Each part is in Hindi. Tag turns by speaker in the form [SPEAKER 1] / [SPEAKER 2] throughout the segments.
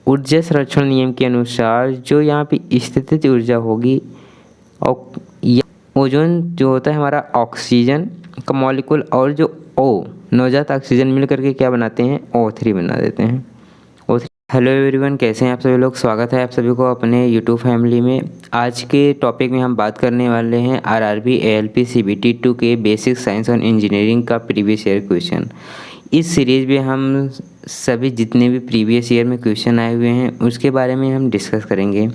[SPEAKER 1] ऊर्जा संरक्षण नियम के अनुसार जो यहाँ पे स्थितिज ऊर्जा होगी और ओजोन जो होता है हमारा ऑक्सीजन का मॉलिक्यूल और जो ओ नवजात ऑक्सीजन मिल करके क्या बनाते हैं O3 बना देते हैं O3। हेलो एवरीवन, कैसे हैं आप सभी लोग। स्वागत है आप सभी को अपने यूट्यूब फैमिली में। आज के टॉपिक में हम बात करने वाले हैं आरआरबी एएलपी सीबीटी 2 के बेसिक साइंस और इंजीनियरिंग का प्रीवियस ईयर क्वेश्चन। इस सीरीज़ में हम सभी जितने भी प्रीवियस ईयर में क्वेश्चन आए हुए हैं उसके बारे में हम डिस्कस करेंगे।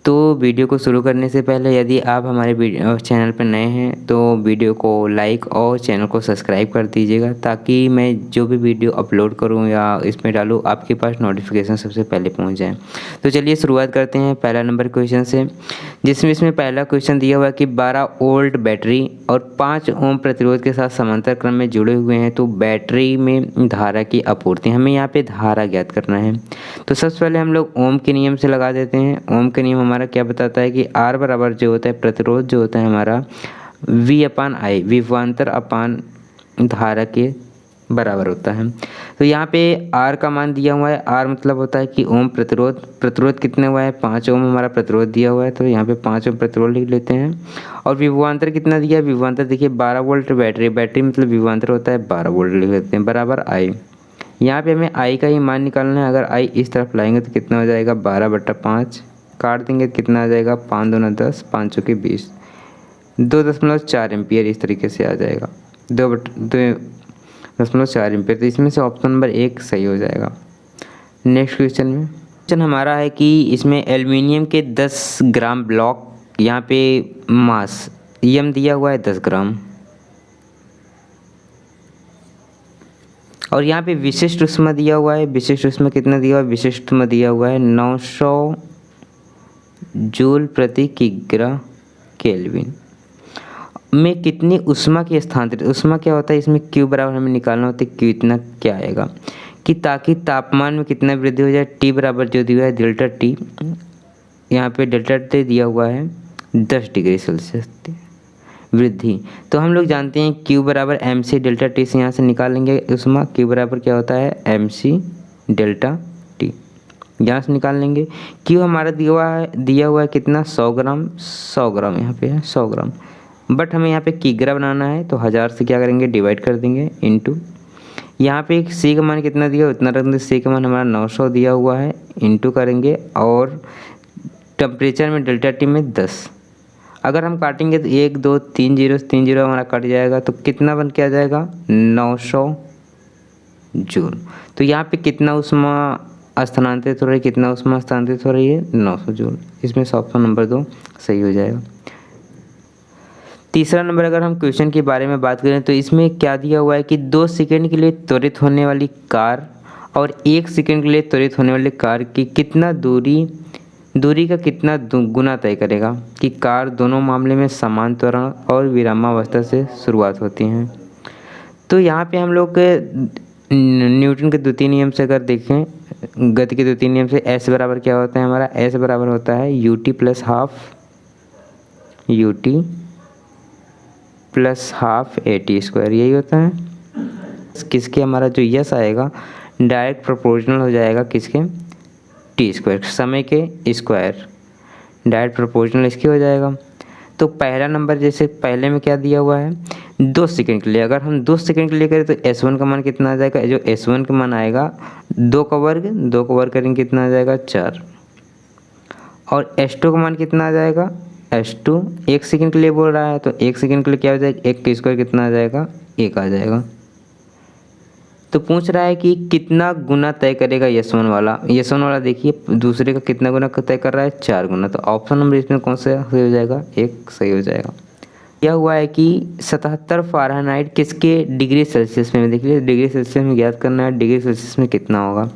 [SPEAKER 1] तो वीडियो को शुरू करने से पहले यदि आप हमारे चैनल पर नए हैं तो वीडियो को लाइक और चैनल को सब्सक्राइब कर दीजिएगा, ताकि मैं जो भी वीडियो अपलोड करूं या इसमें डालूं आपके पास नोटिफिकेशन सबसे पहले पहुंच जाए। तो चलिए शुरुआत करते हैं पहला नंबर क्वेश्चन से, जिसमें इसमें पहला क्वेश्चन दिया हुआ है कि 12 वोल्ट बैटरी और 5 ओम प्रतिरोध के साथ समांतर क्रम में जुड़े हुए हैं, तो बैटरी में धारा की आपूर्ति, हमें यहाँ पे धारा ज्ञात करना है। तो सबसे पहले हम लोग ओम के नियम से लगा देते हैं। ओम के नियम हमारा क्या बताता है कि R बराबर जो होता है प्रतिरोध जो होता है हमारा V/I, विभवांतर अपान धारा के बराबर होता है। तो यहाँ पे R का मान दिया हुआ है। R मतलब होता है कि ओम प्रतिरोध कितने हुआ है, 5 ओम हमारा प्रतिरोध दिया हुआ है, तो यहाँ पे 5 ओम प्रतिरोध लिख लेते हैं। और विभवांतर कितना दिया है, विभवांतर देखिए 12 वोल्ट बैटरी मतलब विभवांतर होता है 12 वोल्ट लिख लेते हैं, बराबर I। यहाँ पे हमें I का ही मान निकालना है। अगर I इस तरफ लाएंगे तो कितना हो जाएगा, 12/5, काट देंगे तो कितना आ जाएगा, 5 दूना 10, 5 चौके 20, 2.4 एम्पियर इस तरीके से आ जाएगा, 2.4 एम्पियर। तो इसमें से ऑप्शन नंबर 1 सही हो जाएगा। नेक्स्ट क्वेश्चन हमारा है कि इसमें एल्युमिनियम के 10 ग्राम ब्लॉक, यहाँ पे मास यम दिया हुआ है 10 ग्राम, और यहाँ पे विशिष्ट ऊष्मा दिया हुआ है। विशिष्ट ऊष्मा कितना दिया हुआ है, विशिष्ट ऊष्मा दिया हुआ है 900 जूल प्रति किग्रा केल्विन में कितनी ऊष्मा की स्थानांतरित, ऊष्मा क्या होता है इसमें Q बराबर हमें निकालना होता है, Q इतना क्या आएगा कि ताकि तापमान में कितना वृद्धि हो जाए, T बराबर जो दिया है डेल्टा T, यहाँ पे डेल्टा T दिया हुआ है 10 डिग्री सेल्सियस वृद्धि। तो हम लोग जानते हैं Q बराबर MC डेल्टा T से यहाँ से निकालेंगे ऊष्मा, Q बराबर क्या होता है MC डेल्टा T, यहाँ से निकाल लेंगे। Q हमारा दिया हुआ है कितना, 100 ग्राम, 100 ग्राम यहाँ पे है 100 ग्राम, बट हमें यहाँ पे किग्रा बनाना है तो 1000 से क्या करेंगे डिवाइड कर देंगे इनटू, यहाँ पे एक C का मान कितना दिया उतना रख देंगे, C का मान हमारा 900 दिया हुआ है, इनटू करेंगे और टेम्परेचर में डेल्टा T में 10। अगर हम काटेंगे तो 1 2 3 0 3 0 हमारा कट जाएगा, तो कितना बन के आ जाएगा 900 जूल। तो यहाँ पे कितना ऊष्मा स्थानांतरित हो रही है, कितना ऊष्मा स्थानांतरित हो रही है 900 जूल। इसमें से ऑप्शन नंबर 2 सही हो जाएगा। तीसरा नंबर अगर हम क्वेश्चन के बारे में बात करें तो इसमें क्या दिया हुआ है कि 2 सेकंड के लिए त्वरित होने वाली कार और 1 सेकंड के लिए त्वरित होने वाली कार की कितना दूरी का कितना गुना तय करेगा, कि कार दोनों मामले में समान त्वरण और विरामावस्था से शुरुआत होती हैं। तो यहाँ पे हम लोग न्यूटन के द्वितीय नियम से अगर देखें, गति के द्वितीय नियम से S बराबर क्या होता है हमारा, S बराबर होता है UT plus half AT square, यही होता है। किसके हमारा जो यस आएगा डायरेक्ट प्रोपोर्शनल हो जाएगा किसके, T स्क्वायर, समय के स्क्वायर, डायरेक्ट प्रोपोर्शनल इसके हो जाएगा। तो पहला नंबर जैसे पहले में क्या दिया हुआ है 2 सेकंड के लिए, अगर हम 2 सेकंड के लिए करें तो S1 का मान कितना आ जाएगा, जो S1 का मान आएगा 2 का वर्ग करेंगे कितना आ जाएगा 4, और S2 का मान कितना आ जाएगा, S2 1 सेकंड के लिए बोल रहा है तो 1 सेकंड के लिए क्या हो जाएगा, 1 का स्क्वायर कितना आ जाएगा 1 आ जाएगा। तो पूछ रहा है कि कितना गुना तय करेगा S1 वाला देखिए दूसरे का कितना गुना तय कर रहा है 4 गुना, तो ऑप्शन नंबर इसमें कौन सा सही हो जाएगा, 1 सही हो जाएगा। यह हुआ है कि 77 फ़ारेनहाइट किसके डिग्री सेल्सियस में, देखिए डिग्री सेल्सियस में ज्ञात करना है, डिग्री सेल्सियस में कितना होगा।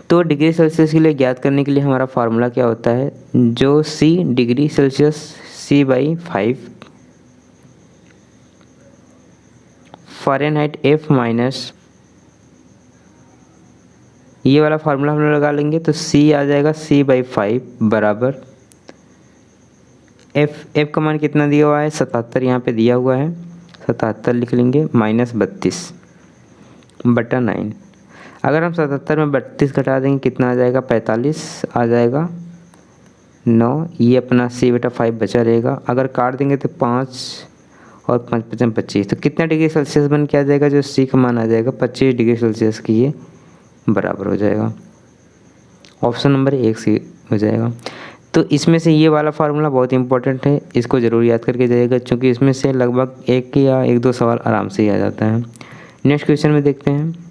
[SPEAKER 1] तो डिग्री सेल्सियस के लिए ज्ञात करने के लिए हमारा फार्मूला क्या होता है, जो C degree Celsius C/5 Fahrenheit F minus, ये वाला फार्मूला हम लोग लगा लेंगे तो C आ जाएगा C/5 बराबर F का मान कितना दिया हुआ है 77, यहाँ पे दिया हुआ है 77 लिख लेंगे, -32/9। अगर हम 77 में 32 घटा देंगे कितना आ जाएगा, 45 आ जाएगा, 9, ये अपना C/5 बचा रहेगा। अगर काट देंगे तो 5 और 5 5 25, तो कितना डिग्री सेल्सियस बन के आ जाएगा, जो C का मान आ जाएगा 25 डिग्री सेल्सियस की ये बराबर हो जाएगा। ऑप्शन नंबर 1 सी हो जाएगा। तो इसमें से ये वाला फार्मूला बहुत इंपॉर्टेंट है, इसको ज़रूर याद करके जाइएगा, क्योंकि इसमें से लगभग 1 या 1-2 सवाल आराम से ही आ जाता है। नेक्स्ट क्वेश्चन में देखते हैं।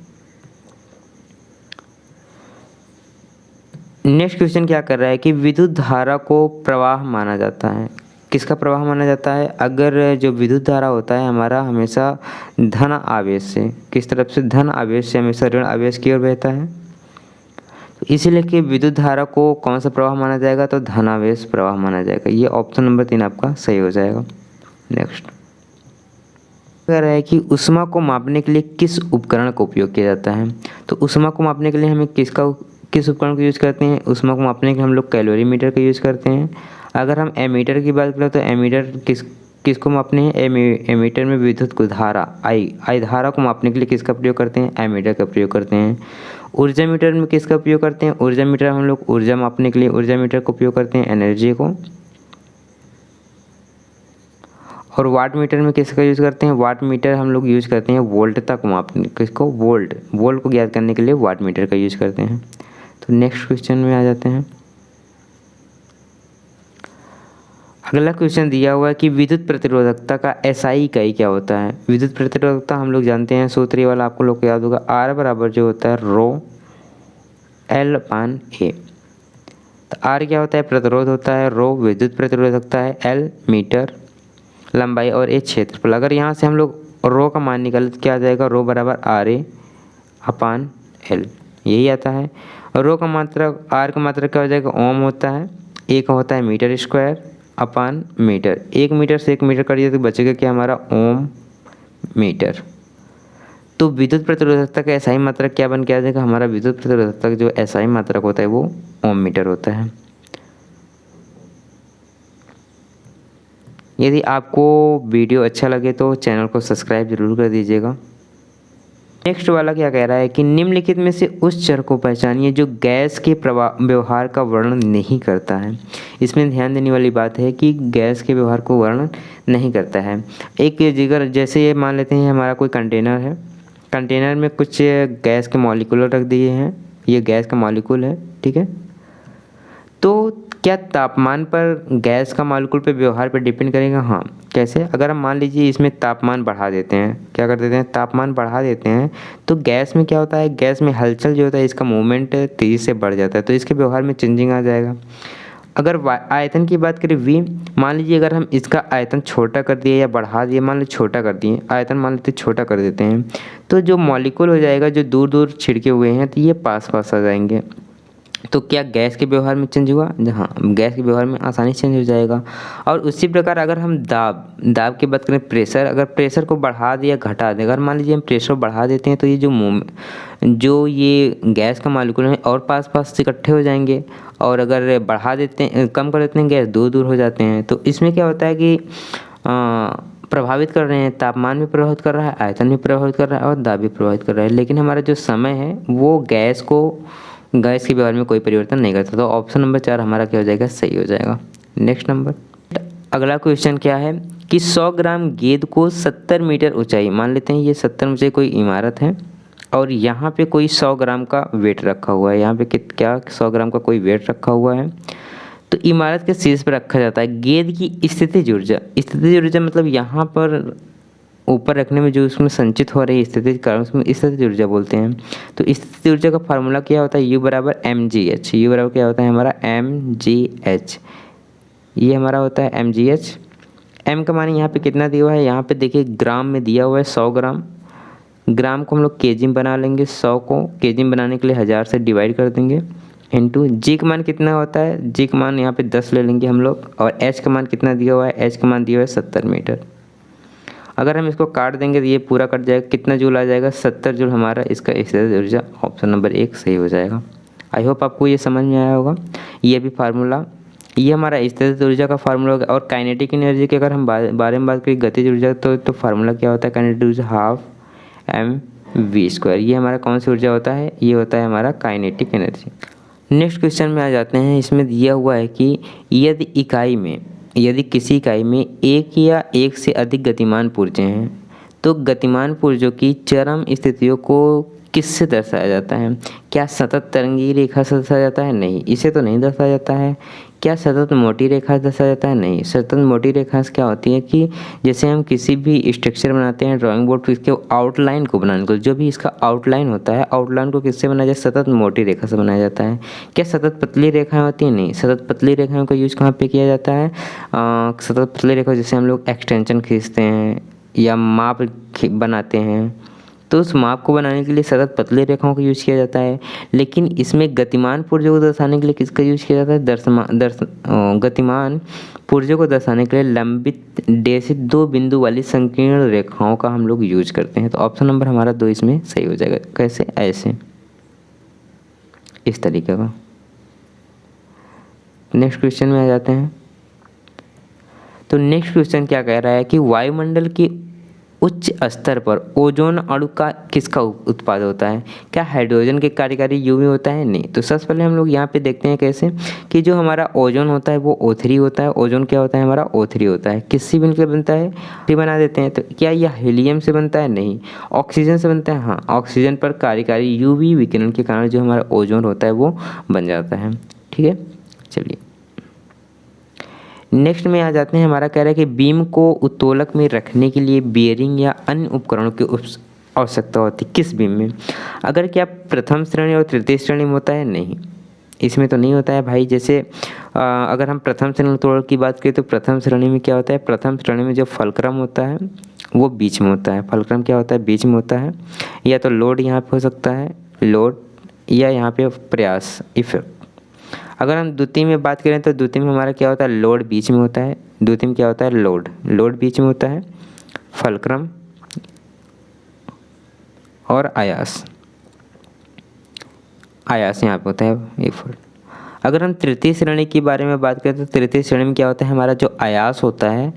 [SPEAKER 1] नेक्स्ट क्वेश्चन क्या कर रहा है कि विद्युत धारा को प्रवाह माना जाता है। किसका प्रवाह माना जाता है? अगर जो विद्युत धारा होता है हमारा हमेशा धन आवेश से, किस तरफ से, धन आवेश से हमेशा ऋण आवेश की ओर बहता है। तो इसीलिए कि विद्युत धारा को कौन सा प्रवाह माना जाएगा, तो धनावेश प्रवाह माना जाएगा। ये ऑप्शन नंबर 3 आपका सही हो जाएगा। नेक्स्ट कह रहा है कि ऊष्मा को मापने के लिए किस उपकरण का उपयोग किया जाता है। तो ऊष्मा को मापने के लिए हमें किस उपकरण को यूज़ करते हैं? ऊष्मा को मापने के लिए हम लोग कैलोरीमीटर का यूज़ करते हैं। अगर हम एमीटर की बात करें तो एमीटर किसको मापने हैं? एमीटर में विद्युत को धारा आई धारा को मापने के लिए किसका प्रयोग करते हैं? एमीटर का प्रयोग करते हैं। ऊर्जा मीटर में किसका उपयोग करते हैं? ऊर्जा मीटर हम लोग ऊर्जा मापने के लिए ऊर्जा मीटर का उपयोग करते हैं, एनर्जी को। और वाट मीटर में किसका यूज़ करते हैं? वाट मीटर हम लोग यूज़ करते हैं वोल्ट तक मापने, किसको? वोल्ट को ज्ञात करने के लिए वाट मीटर का यूज़ करते हैं। तो नेक्स्ट क्वेश्चन में आ जाते हैं। अगला क्वेश्चन दिया हुआ है कि विद्युत प्रतिरोधकता का एसआई इकाई क्या होता है। विद्युत प्रतिरोधकता हम लोग जानते हैं, सूत्र वाला आपको लोग को याद होगा, R बराबर जो होता है रो L/A। तो R क्या होता है? प्रतिरोध होता है, रो विद्युत प्रतिरोधकता है, L मीटर लंबाई और A क्षेत्रफल। अगर यहाँ से हम लोग रो का मान निकालें तो क्या आ जाएगा? रो बराबर RA/L, यही आता है। और रो का मात्रा, R का मात्रा क्या हो जाएगा? ओम होता है, A का होता है metre square upon metre. 1 metre से 1 मीटर कटिए तो बचेगा क्या हमारा? Ohm metre. तो विद्युत प्रतिरोधकता का एसआई मात्रक क्या बन के आ जाएगा? हमारा विद्युत प्रतिरोधकता जो एसआई मात्रक होता है वो ओम मीटर होता है। यदि आपको वीडियो अच्छा लगे तो चैनल को सब्सक्राइब जरूर कर दीजिएगा। नेक्स्ट वाला क्या कह रहा है कि निम्नलिखित में से उस चर को पहचानिए जो गैस के प्रवाह व्यवहार का वर्णन नहीं करता है। इसमें ध्यान देने वाली बात है कि गैस के व्यवहार को वर्णन नहीं करता है। एक जिगर जैसे ये मान लेते हैं हमारा कोई कंटेनर है, कंटेनर में कुछ गैस के मॉलिक्यूल रख दिए हैं, ये गैस का मॉलिक्यूल है, ठीक है। तो क्या तापमान पर गैस का मॉलिक्यूल पे व्यवहार पे डिपेंड करेगा? हाँ। कैसे? अगर हम मान लीजिए इसमें तापमान बढ़ा देते हैं, क्या कर देते हैं? तापमान बढ़ा देते हैं, तो गैस में क्या होता है? गैस में हलचल जो होता है इसका मूवमेंट तेज़ी से बढ़ जाता है, तो इसके व्यवहार में चेंजिंग आ जाएगा। अगर आयतन की बात करें V, मान लीजिए अगर हम इसका आयतन छोटा कर दिए या बढ़ा दिए, मान लो छोटा कर दिए, आयतन मान लेते छोटा कर देते हैं, तो जो मॉलिक्यूल हो जाएगा जो दूर दूर छिड़के हुए हैं तो ये पास पास आ जाएंगे। तो क्या गैस के व्यवहार में चेंज हुआ? हाँ, गैस के व्यवहार में आसानी से चेंज हो जाएगा। और उसी प्रकार अगर हम दाब की बात करें, प्रेशर, अगर प्रेशर को बढ़ा दिया घटा दें, अगर मान लीजिए हम प्रेशर बढ़ा देते हैं तो ये जो ये गैस का मॉलिक्यूल है और पास पास से इकट्ठे हो जाएंगे, और अगर बढ़ा देते हैं, कम कर देते हैं, गैस दूर दूर हो जाते हैं। तो इसमें क्या होता है कि प्रभावित कर रहे हैं, तापमान भी प्रभावित कर रहा है, आयतन भी प्रभावित कर रहा है और दाब भी प्रभावित कर रहा है, लेकिन हमारा जो समय है वो गैस के व्यवहार में कोई परिवर्तन नहीं करता। तो ऑप्शन नंबर 4 हमारा क्या हो जाएगा? सही हो जाएगा। नेक्स्ट नंबर, अगला क्वेश्चन क्या है कि 100 ग्राम गेंद को 70 मीटर ऊंचाई, मान लेते हैं ये 70 ऊंचाई कोई इमारत है और यहाँ पे कोई 100 ग्राम का वेट रखा हुआ है, यहाँ पे क्या 100 ग्राम का कोई वेट रखा हुआ है, तो इमारत के शीर्ष पर रखा जाता है। गेंद की स्थितिज ऊर्जा मतलब यहाँ पर ऊपर रखने में जो उसमें संचित हो रही स्थिति कारण उसमें स्थितिज ऊर्जा बोलते हैं। तो स्थितिज ऊर्जा का फार्मूला क्या होता है? U बराबर mgh। U बराबर क्या होता है हमारा? mgh। ये हमारा होता है mgh। m का मान यहाँ पे कितना दिया हुआ है? यहाँ पे देखिए ग्राम में दिया हुआ है 100 ग्राम। ग्राम को हम लोग केजी में बना लेंगे, 100 को केजी में बनाने के लिए 1000 से डिवाइड कर देंगे, इंटू जी का मान कितना होता है? जी का मान यहाँ पे 10 ले लेंगे हम लोग, और एच का मान कितना दिया हुआ है? एच का मान दिया हुआ है 70 मीटर। अगर हम इसको काट देंगे तो ये पूरा कट जाएगा, कितना जूल आ जाएगा? 70 जूल हमारा इसका स्थितिज ऊर्जा। ऑप्शन नंबर 1 सही हो जाएगा। आई होप आपको ये समझ में आया होगा। ये भी फार्मूला, ये हमारा स्थितिज ऊर्जा का फार्मूला होगा। और काइनेटिक एनर्जी की अगर हम बारे में बात करें, गतिज ऊर्जा, तो फार्मूला क्या होता है? काइनेटिक ऊर्जा ½ वी स्क्वायर। ये हमारा कौन सी ऊर्जा होता है, ये होता है हमारा काइनेटिक एनर्जी। नेक्स्ट क्वेश्चन में आ जाते हैं। इसमें दिया हुआ है कि यदि किसी इकाई में एक या एक से अधिक गतिमान पुर्जे हैं तो गतिमान पुर्जों की चरम स्थितियों को किससे दर्शाया जाता है? क्या सतत तरंगी रेखा से दर्शाया जाता है? नहीं, इसे तो नहीं दर्शाया जाता है। क्या सतत मोटी रेखा से दर्शाया जाता है? नहीं। सतत मोटी रेखा से क्या होती है कि जैसे हम किसी भी स्ट्रक्चर बनाते हैं ड्राइंग बोर्ड पर, इसके आउटलाइन को बनाने को, जो भी इसका आउटलाइन होता है, आउटलाइन को किससे बनाया जाए? सतत मोटी रेखा से बनाया जाता है। क्या सतत पतली रेखाएं होती हैं? नहीं। सतत पतली रेखाओं का यूज कहाँ पे किया जाता है? सतत पतली रेखा जैसे हम लोग एक्सटेंशन खींचते हैं या माप बनाते हैं, तो उस माप को बनाने के लिए सतत पतली रेखाओं का यूज किया जाता है। लेकिन इसमें गतिमान पुर्जों को दर्शाने के लिए किसका यूज किया जाता है? गतिमान पुर्जों को दर्शाने के लिए लंबित डैश 2 बिंदु वाली संकीर्ण रेखाओं का हम लोग यूज करते हैं। तो ऑप्शन नंबर हमारा 2 इसमें सही हो जाएगा। कैसे? ऐसे, इस तरीके का। नेक्स्ट क्वेश्चन में आ जाते हैं। तो नेक्स्ट क्वेश्चन क्या कह रहा है कि वायुमंडल की उच्च स्तर पर ओजोन अणु का किसका उत्पाद होता है? क्या हाइड्रोजन के कार्यकारी यूवी होता है? नहीं। तो सबसे पहले हम लोग यहाँ पे देखते हैं कैसे कि जो हमारा ओजोन होता है वो O3 होता है। ओजोन क्या होता है? हमारा O3 होता है। किससे मिलकर बनता है? फिर बना देते हैं। तो क्या यह हीलियम से बनता है? नहीं। ऑक्सीजन से बनता है? हाँ। ऑक्सीजन पर कार्यकारी यूवी विकिरण के कारण जो हमारा ओजोन होता है वो बन जाता है। ठीक है, चलिए नेक्स्ट में आ जाते हैं। हमारा कह रहा है कि बीम को उत्तोलक में रखने के लिए बेयरिंग या अन्य उपकरणों की आवश्यकता होती है। किस बीम में? अगर क्या प्रथम श्रेणी और तृतीय श्रेणी में होता है? नहीं, इसमें तो नहीं होता है भाई। जैसे अगर हम प्रथम श्रेणी उत्तोलक की बात करें तो प्रथम श्रेणी में क्या होता है? प्रथम श्रेणी में जो फलक्रम होता है वो बीच में होता है। फलक्रम क्या होता है? बीच में होता है। या तो लोड यहाँ पे हो सकता है, लोड, या यहाँ पे प्रयास, इफेक्ट। अगर हम द्वितीय में बात करें तो द्वितीय में हमारा क्या होता है? लोड बीच में होता है। द्वितीय में क्या होता है? लोड बीच में होता है। फलक्रम और आयास यहाँ पे होता है एक फुल। अगर हम तृतीय श्रेणी के बारे में बात करें तो तृतीय श्रेणी में क्या होता है? हमारा जो आयास होता है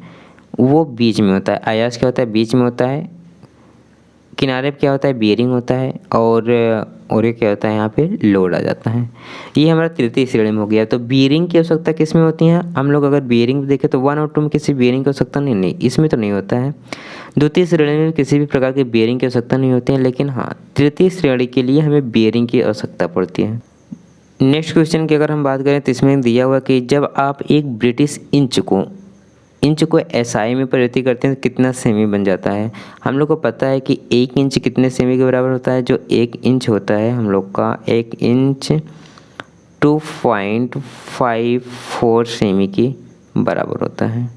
[SPEAKER 1] वो बीच में होता है। आयास क्या होता है? बीच में होता है। किनारे पे क्या होता है? बियरिंग होता है। और ये क्या होता है? यहाँ पे लोड आ जाता है। ये हमारा तृतीय श्रेणी में हो गया। तो बियरिंग की आवश्यकता किस में होती है? हम लोग अगर बियरिंग देखें तो 1 और 2 में किसी बियरिंग की आवश्यकता नहीं, इसमें तो नहीं होता है। द्वितीय श्रेणी में किसी भी प्रकार की बियरिंग की आवश्यकता नहीं होती है, लेकिन हाँ तृतीय श्रेणी के लिए हमें बियरिंग की आवश्यकता पड़ती है। नेक्स्ट क्वेश्चन की अगर हम बात करें तो इसमें दिया हुआ कि जब आप एक ब्रिटिश इंच को एसआई में परिवर्तित करते हैं तो कितना सेमी बन जाता है? हम लोग को पता है कि 1 इंच कितने सेमी के बराबर होता है? जो 1 इंच होता है हम लोग का 1 इंच 2.54 सेमी के बराबर होता है।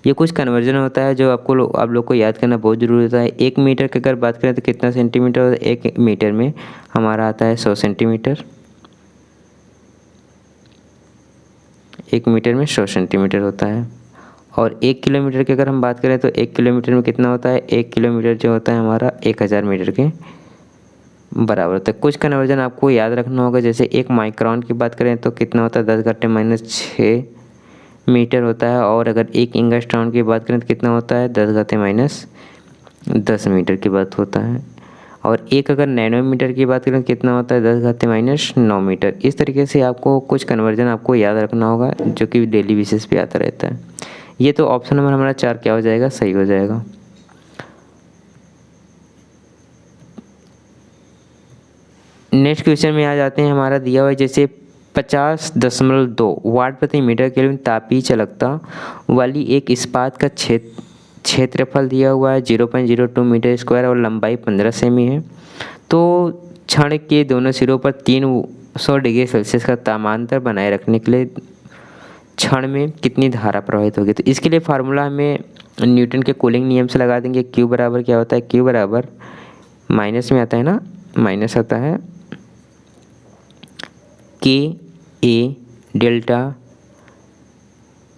[SPEAKER 1] ये कुछ कन्वर्जन होता है जो आप लोग को याद करना बहुत ज़रूरी होता है। 1 मीटर की अगर बात करें तो कितना सेंटीमीटर होता है? 1 मीटर में हमारा आता है 100 सेंटीमीटर। 1 मीटर में 100 सेंटीमीटर होता है। और 1 किलोमीटर की अगर हम बात करें तो 1 किलोमीटर में कितना होता है? 1 किलोमीटर जो होता है हमारा 1000 मीटर के बराबर होता है। कुछ कन्वर्जन आपको याद रखना होगा। जैसे 1 माइक्रोन की बात करें तो कितना होता है? 10⁻⁻6 मीटर होता है। और अगर 1 एंगस्ट्रॉन की बात करें तो कितना होता है? 10⁻10 मीटर की बात होता है। और एक अगर नैनोमीटर की बात करें तो कितना होता है? 10⁻9 मीटर। इस तरीके से आपको कुछ कन्वर्जन आपको याद रखना होगा जो कि डेली बेसिस पे आता रहता है। ये तो ऑप्शन नंबर हमारा 4 क्या हो जाएगा? सही हो जाएगा। नेक्स्ट क्वेश्चन में आ जाते हैं। हमारा दिया हुआ है जैसे 50.2 वाट प्रति मीटर केल्विन तापीय चालकता वाली एक इस्पात का क्षेत्रफल दिया हुआ है 0.02 मीटर स्क्वायर और लंबाई 15 सेमी है। तो क्षण के दोनों सिरों पर 300 डिग्री सेल्सियस का तापामान बनाए रखने के लिए क्षण में कितनी धारा प्रवाहित होगी? तो इसके लिए फार्मूला हमें न्यूटन के कूलिंग नियम से लगा देंगे। Q बराबर क्या होता है? Q बराबर माइनस में आता है ना, माइनस आता है KA डेल्टा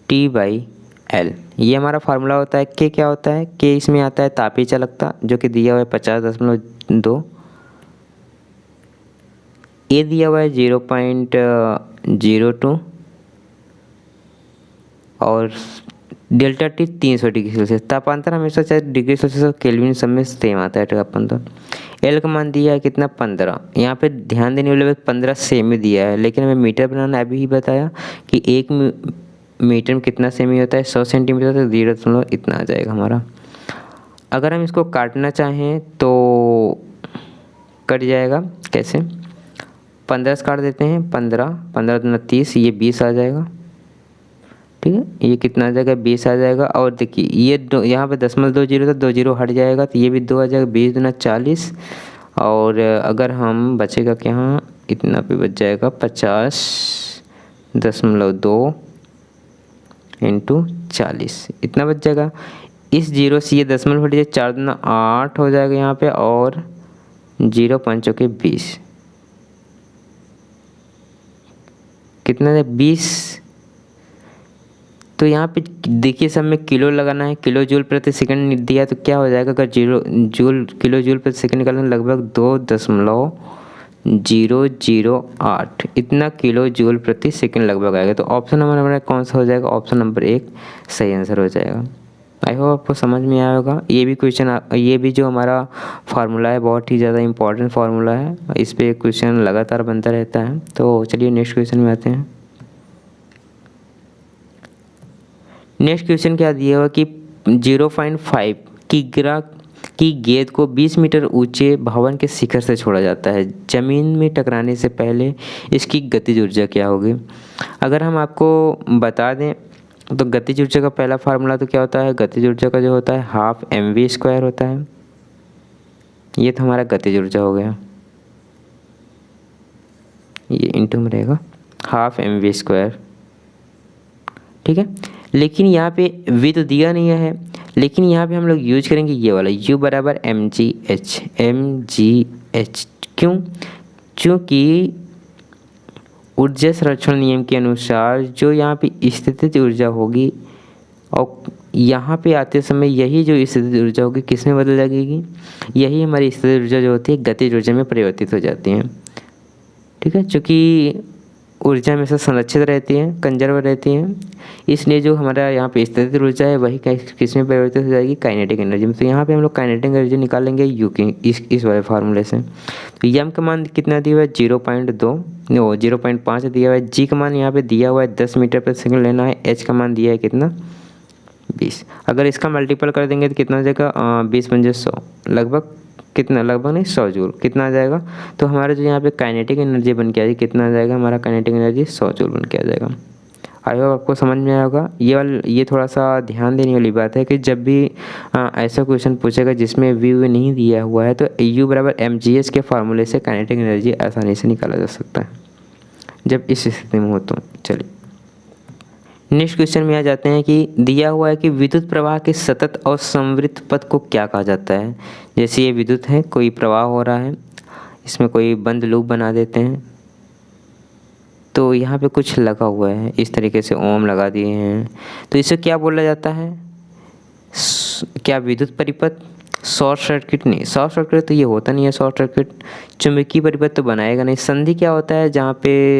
[SPEAKER 1] T/L। ये हमारा फार्मूला होता है। K क्या होता है? K इसमें आता है तापीय चालकता जो कि दिया हुआ है 50.2। A दिया हुआ है 0.02 और डेल्टा टी 300 डिग्री सेल्सियस। तापांतर हमेशा चाहे डिग्री सेल्सियस और केल्विन सब में सेम आता है तापांतर। एल का मान दिया है कितना 15। यहाँ पे ध्यान देने वाले बात 15 सेमी दिया है, लेकिन हमें मीटर बनाना अभी ही बताया कि 1 मीटर में कितना सेमी होता है 100 सेंटीमीटर, तो 0 इतना आ जाएगा हमारा। अगर हम इसको काटना चाहें तो कट जाएगा कैसे, 15 से काट देते हैं, 15 15 दूना 30, ये 20 आ जाएगा। ठीक है, ये कितना आ जाएगा 20 आ जाएगा। और देखिए ये यहाँ पे 0.20 था, 2 जीरो हट जाएगा तो ये भी 2 आ जाएगा, 20 दूना 40। और अगर हम बचेगा कि यहाँ इतना पे बच जाएगा 50.2 इंटू 40 इतना बच जाएगा। इस जीरो से ये 10 हट जाए, 4 दूना 8 हो जाएगा यहाँ पे, और 0 5 के 20 कितना है 20। तो यहाँ पे देखिए सब में किलो लगाना है, किलो जूल प्रति सेकंड दिया तो क्या हो जाएगा, अगर किलो जूल प्रति सेकंड निकालना लगभग 2.008 इतना किलो जूल प्रति सेकंड लगभग आएगा। तो ऑप्शन नंबर हमारा कौन सा हो जाएगा, ऑप्शन नंबर 1 सही आंसर हो जाएगा। आई होप आपको समझ में आया होगा। ये भी क्वेश्चन, ये भी जो हमारा फार्मूला है बहुत ही ज़्यादा इंपॉर्टेंट फार्मूला है, इस पर क्वेश्चन लगातार बनता रहता है। तो चलिए नेक्स्ट क्वेश्चन में आते हैं। नेक्स्ट क्वेश्चन क्या दिया हुआ कि 0.5 की गेंद को 20 मीटर ऊंचे भवन के शिखर से छोड़ा जाता है, जमीन में टकराने से पहले इसकी गतिज ऊर्जा क्या होगी। अगर हम आपको बता दें तो गतिज ऊर्जा का पहला फार्मूला तो क्या होता है, गतिज ऊर्जा का जो होता है हाफ mv² होता है। ये तो हमारा गतिज ऊर्जा हो गया, ये इंटू में रहेगा हाफ mv²। ठीक है, लेकिन यहाँ पे v तो दिया नहीं है, लेकिन यहाँ पे हम लोग यूज करेंगे ये वाला u बराबर mgh। क्यों, क्योंकि ऊर्जा संरक्षण नियम के अनुसार जो यहाँ पे स्थितिज ऊर्जा होगी और यहाँ पे आते समय यही जो स्थितिज ऊर्जा होगी किस में बदल जाएगी, यही हमारी स्थितिज ऊर्जा जो होती है गतिज ऊर्जा में परिवर्तित हो जाती है। ठीक है, चूँकि ऊर्जा हमेशा संरक्षित रहती है, कंजर्व रहती है, इसलिए जो हमारा यहाँ पे स्थितिज ऊर्जा है वही किस में परिवर्तित हो जाएगी, काइनेटिक एनर्जी में। तो यहाँ पे हम लोग काइनेटिक एनर्जी निकालेंगे यू की इस वाले फार्मूले से। तो यम का मान कितना दिया हुआ है 0.5 दिया हुआ है। जी का मान यहाँ पे दिया हुआ है 10 मीटर पर सेकंड लेना है। एच का मान दिया है कितना 20। अगर इसका मल्टीपल कर देंगे तो कितना हो जाएगा 20 पंजे 100, लगभग कितना, लगभग नहीं 100 जूल कितना आ जाएगा। तो हमारा जो यहाँ पे काइनेटिक एनर्जी बन के आ जाएगी कितना आ जाएगा, हमारा काइनेटिक एनर्जी 100 जूल बन के आ जाएगा। आई होप आपको समझ में आया होगा। ये थोड़ा सा ध्यान देने वाली बात है कि जब भी ऐसा क्वेश्चन पूछेगा जिसमें वी नहीं दिया हुआ है तो यू बराबर mgh के फार्मूले से काइनेटिक एनर्जी आसानी से निकाला जा सकता है जब इस स्थिति में हो। तो चलिए नेक्स्ट क्वेश्चन में आ जाते हैं कि दिया हुआ है कि विद्युत प्रवाह के सतत और संवृत पथ को क्या कहा जाता है। जैसे ये विद्युत है, कोई प्रवाह हो रहा है, इसमें कोई बंद लूप बना देते हैं, तो यहाँ पे कुछ लगा हुआ है इस तरीके से ओम लगा दिए हैं, तो इसे क्या बोला जाता है, क्या विद्युत परिपथ, शॉर्ट सर्किट नहीं, शॉर्ट सर्किट तो ये होता नहीं है शॉर्ट सर्किट। चुंबकीय परिपथ तो बनाएगा नहीं। संधि क्या होता है, जहाँ पे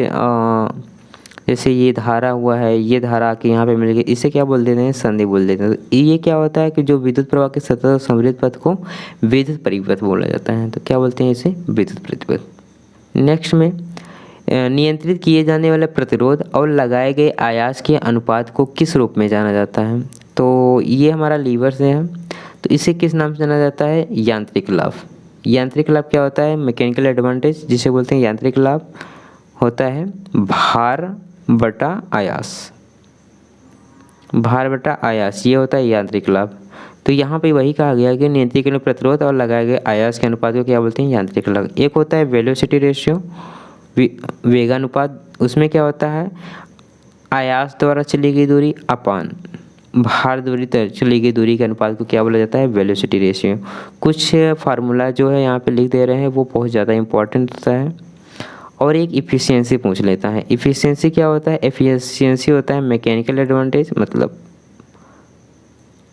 [SPEAKER 1] जैसे ये धारा हुआ है, ये धारा आके यहाँ पे मिल गई, इसे क्या बोल देते हैं, संधि बोल देते हैं। तो ये क्या होता है कि जो विद्युत प्रवाह के सतत और संवृत पथ को विद्युत परिपथ बोला जाता है, तो क्या बोलते हैं इसे, विद्युत परिपथ। नेक्स्ट में नियंत्रित किए जाने वाले प्रतिरोध और लगाए गए आयास के अनुपात को किस रूप में जाना जाता है। तो ये हमारा लीवर से है, तो इसे किस नाम से जाना जाता है, यांत्रिक लाभ। यांत्रिक लाभ क्या होता है, मैकेनिकल एडवांटेज, जिसे बोलते हैं यांत्रिक लाभ होता है भार बटा आयास। भार बटा आयास ये होता है यांत्रिक लाभ। तो यहाँ पे वही कहा गया कि नियंत्रित प्रतिरोध और लगाए गए आयास के अनुपात को क्या बोलते हैं, यांत्रिक लाभ। एक होता है वेलोसिटी रेशियो, वेगानुपात, उसमें क्या होता है आयास द्वारा चली गई दूरी अपान भार दूरी तक चली गई दूरी के अनुपात को क्या बोला जाता है, वेलोसिटी रेशियो। कुछ फार्मूला जो है यहाँ पे लिख दे रहे हैं वो बहुत ज़्यादा इंपॉर्टेंट होता है। और एक इफ़िशियंसी पूछ लेता है। इफ़िशियंसी क्या होता है, एफिशिएंसी होता है मैकेनिकल एडवांटेज मतलब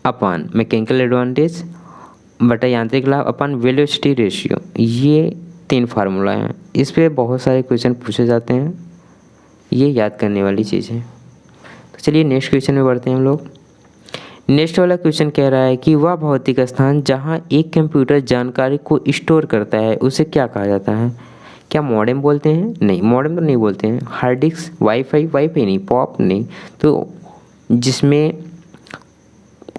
[SPEAKER 1] अपान मैकेनिकल एडवांटेज बटा यांत्रिक लाभ अपान वेलोसिटी रेशियो। ये 3 फार्मूला हैं, इस पे बहुत सारे क्वेश्चन पूछे जाते हैं, ये याद करने वाली चीज़ है। तो चलिए नेक्स्ट क्वेश्चन में बढ़ते हैं हम लोग। नेक्स्ट वाला क्वेश्चन कह रहा है कि वह भौतिक स्थान जहाँ एक कंप्यूटर जानकारी को स्टोर करता है उसे क्या कहा जाता है? क्या मॉडेम बोलते हैं? नहीं, मॉडेम तो नहीं बोलते हैं। हार्ड डिस्क, वाईफाई नहीं, पॉप नहीं। तो जिसमें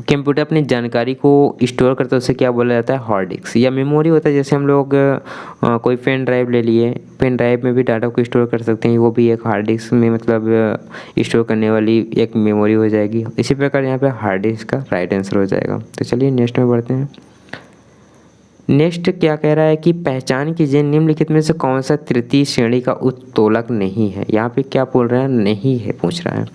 [SPEAKER 1] कंप्यूटर अपनी जानकारी को स्टोर करता है उसे क्या बोला जाता है? Hard disk. या मेमोरी होता है, जैसे हम लोग कोई पेन ड्राइव ले लिए, पेन ड्राइव में भी डाटा को स्टोर कर सकते हैं, वो भी एक हार्ड डिस्क में मतलब स्टोर करने वाली एक मेमोरी हो जाएगी। इसी प्रकार यहाँ पे हार्ड डिस्क का राइट आंसर हो जाएगा। तो चलिए नेक्स्ट में बढ़ते हैं। नेक्स्ट क्या कह रहा है कि पहचान कीजिए निम्नलिखित में से कौन सा तृतीय श्रेणी का उत्तोलक नहीं है। यहाँ पे क्या बोल रहा है? नहीं है पूछ रहा है।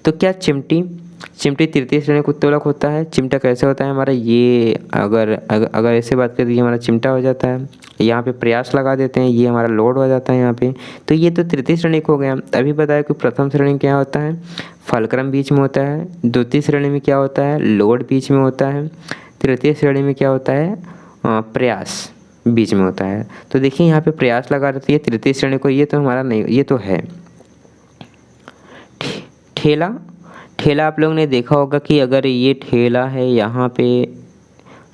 [SPEAKER 1] तो क्या चिमटी तृतीय श्रेणी का उत्तोलक होता है? चिमटा कैसे होता है हमारा? ये अगर ऐसे बात करें तो ये हमारा चिमटा हो जाता है। यहाँ पे प्रयास लगा देते हैं, ये हमारा लोड हो जाता है यहाँ पे। तो ये तो तृतीय श्रेणी को हो गया। अभी बताया कि प्रथम श्रेणी क्या होता है? फलक्रम बीच में होता है। द्वितीय श्रेणी में क्या होता है? लोड बीच में होता है। तृतीय श्रेणी में क्या होता है? प्रयास बीच में होता है। तो देखिए यहाँ पे प्रयास लगा रहती है तृतीय श्रेणी को, ये तो हमारा नहीं, ये तो है। ठेला आप लोगों ने देखा होगा कि अगर ये ठेला है, यहाँ पे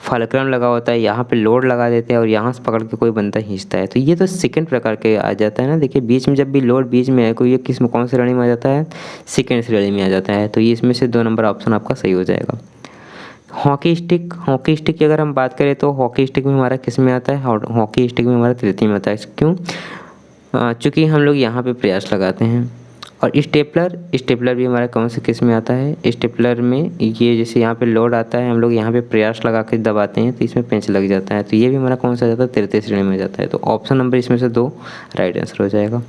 [SPEAKER 1] फलक्रम लगा होता है, यहाँ पे लोड लगा देते हैं और यहाँ से पकड़ के कोई बंदा खींचता है। तो ये तो सेकंड प्रकार के आ जाता है ना। देखिए बीच में जब भी लोड बीच में है कोई, ये किस में कौन सी श्रेणी में आ जाता है? सेकंड श्रेणी में आ जाता है। तो ये इसमें से 2 नंबर ऑप्शन आपका सही हो जाएगा। हॉकी स्टिक की अगर हम बात करें तो हॉकी स्टिक में हमारा किस में आता है? हॉकी स्टिक में हमारा तृतीय में आता है। क्यों? चूँकि हम लोग यहाँ पे प्रयास लगाते हैं। और स्टेपलर भी हमारा कौन से किस में आता है? स्टेपलर में ये जैसे यहाँ पे लोड आता है, हम लोग यहाँ पे प्रयास लगा के दबाते हैं तो इसमें पेंच लग जाता है। तो ये भी हमारा कौन सा जाता है? तृतीय श्रेणी में जाता है। तो ऑप्शन नंबर इसमें से 2 राइट आंसर हो जाएगा।